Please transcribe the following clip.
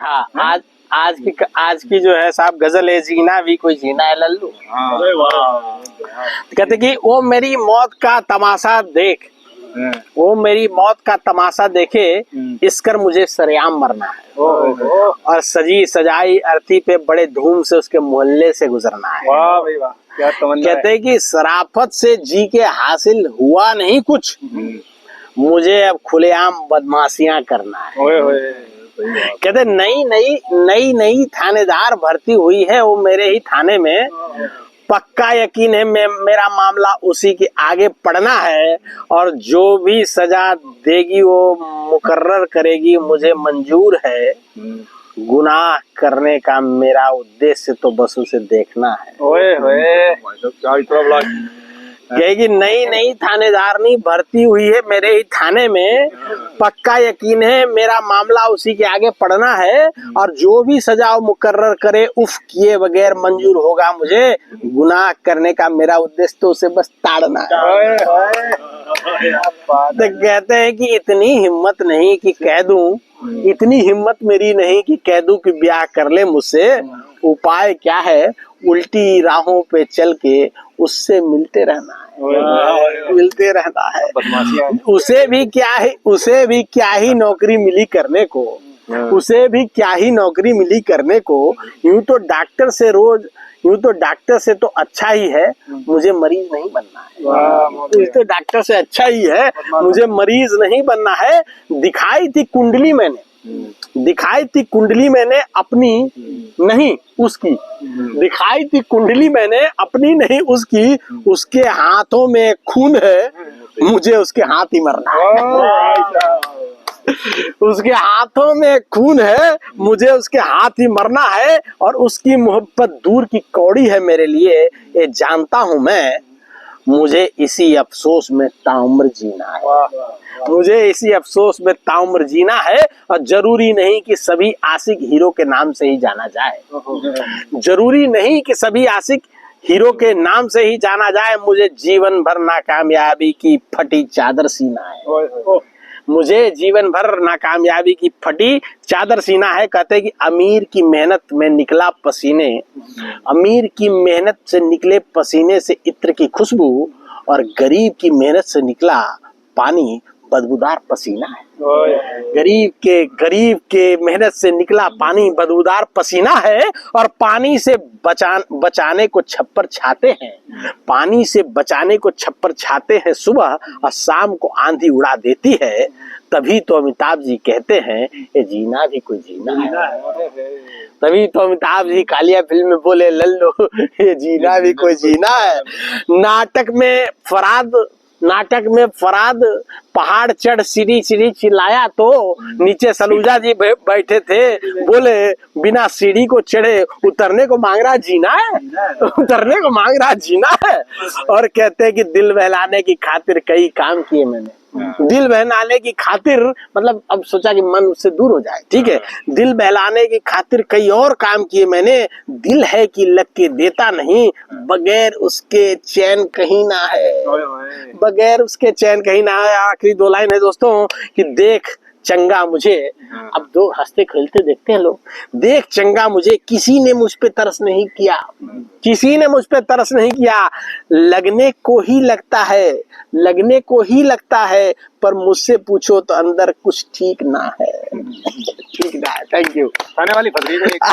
हाँ, आज की जो है साहब गजल है, जीना भी कोई जीना है लल्लू। कहते कि वो मेरी मौत का तमाशा देख, वो मेरी मौत का तमाशा देखे, इस कर मुझे सरेआम मरना है और सजी सजाई अर्थी पे बड़े धूम से उसके मोहल्ले से गुजरना है। वाह भाई वाह, क्या तमन्ना है। कहते हैं कि शराफत से जी के हासिल हुआ नहीं कुछ, मुझे अब खुलेआम बदमाशियां करना है। ओए होए, कहते नई थानेदार भर्ती हुई है, वो मेरे ही थाने में, पक्का यकीन है मेरा मामला उसी के आगे पढ़ना है और जो भी सजा देगी वो मुकर्रर करेगी, मुझे मंजूर है। गुनाह करने का मेरा उद्देश्य तो बस उसे देखना है। ओए होए, क्या इतना बड़ा। कहेगी नई थानेदारनी भर्ती हुई है मेरे ही थाने में, पक्का यकीन है मेरा मामला उसी के आगे पढ़ना है और जो भी सजा मुकर्रर करे उफ किए बगैर मंजूर होगा मुझे। गुनाह करने का मेरा उद्देश्य तो उसे बस ताड़ना है। ओए होए, तो कहते हैं कि इतनी हिम्मत नहीं कि कह दूं, इतनी हिम्मत मेरी नहीं कि कह दूं कि ब्याह कर ले मुझसे। उपाय क्या है, उल्टी राहों पे चल के उससे मिलते रहना है, मिलते रहना है। उसे भी क्या ही नौकरी मिली करने को, उसे भी क्या ही नौकरी मिली करने को। यूं तो डॉक्टर से तो अच्छा ही है, मुझे मरीज नहीं बनना है। यूं तो डॉक्टर से अच्छा ही है, मुझे मरीज नहीं बनना है। दिखाई थी कुंडली मैंने अपनी नहीं उसकी, दिखाई थी कुंडली मैंने अपनी नहीं उसकी। उसके हाथों में खून है, मुझे उसके हाथ ही मरना है। उसके हाथों में खून है, मुझे उसके हाथ ही मरना है और उसकी मोहब्बत दूर की कौड़ी है मेरे लिए, ये जानता हूं मैं। मुझे इसी अफसोस में ताउम्र जीना है, मुझे इसी अफसोस में ताउम्र जीना है। और जरूरी नहीं कि सभी आशिक हीरो के नाम से ही जाना जाए, जरूरी नहीं कि सभी आशिक हीरो के नाम से ही जाना जाए। मुझे जीवन भर नाकामयाबी की फटी चादर सीना है, मुझे जीवन भर नाकामयाबी की फटी चादर सीना है। कहते हैं कि अमीर की मेहनत में निकला पसीने, अमीर की मेहनत से निकले पसीने से इत्र की खुशबू और गरीब की मेहनत से निकला पानी बदबूदार पसीना है। गरीब के मेहनत से निकला पानी बदबूदार पसीना है और पानी से बचाने को छप्पर छाते हैं, पानी से बचाने को छप्पर छाते हैं सुबह और शाम को आंधी उड़ा देती है। तभी तो अमिताभ जी कहते हैं ये जीना भी कोई जीना है। तभी तो अमिताभ जी कालिया फिल्म में बोले लल्लू ये जीना भी कोई जीना है। नाटक में फराद पहाड़ चढ़ सीढ़ी चिल्लाया तो नीचे सलूजा जी बैठे थे, बोले बिना सीढ़ी को चढ़े उतरने को मांग रहा जीना है, उतरने को मांग रहा जीना है। और कहते हैं कि दिल बहलाने की खातिर कई काम किए मैंने, दिल बहलाने की खातिर मतलब अब सोचा कि मन उससे दूर हो जाए, ठीक है। दिल बहलाने की खातिर कई और काम किए मैंने, दिल है कि लग के देता नहीं, बगैर उसके चैन कहीं ना है, बगैर उसके चैन कहीं ना है। आखिरी दो लाइन है दोस्तों कि देख चंगा मुझे, अब दो हंसते खेलते देखते हैं लोग, देख चंगा मुझे किसी ने मुझ पे तरस नहीं किया, किसी ने मुझ पे तरस नहीं किया। लगने को ही लगता है पर मुझसे पूछो तो अंदर कुछ ठीक ना है, ठीक ना है। Thank you. खाने वाली फसली को एक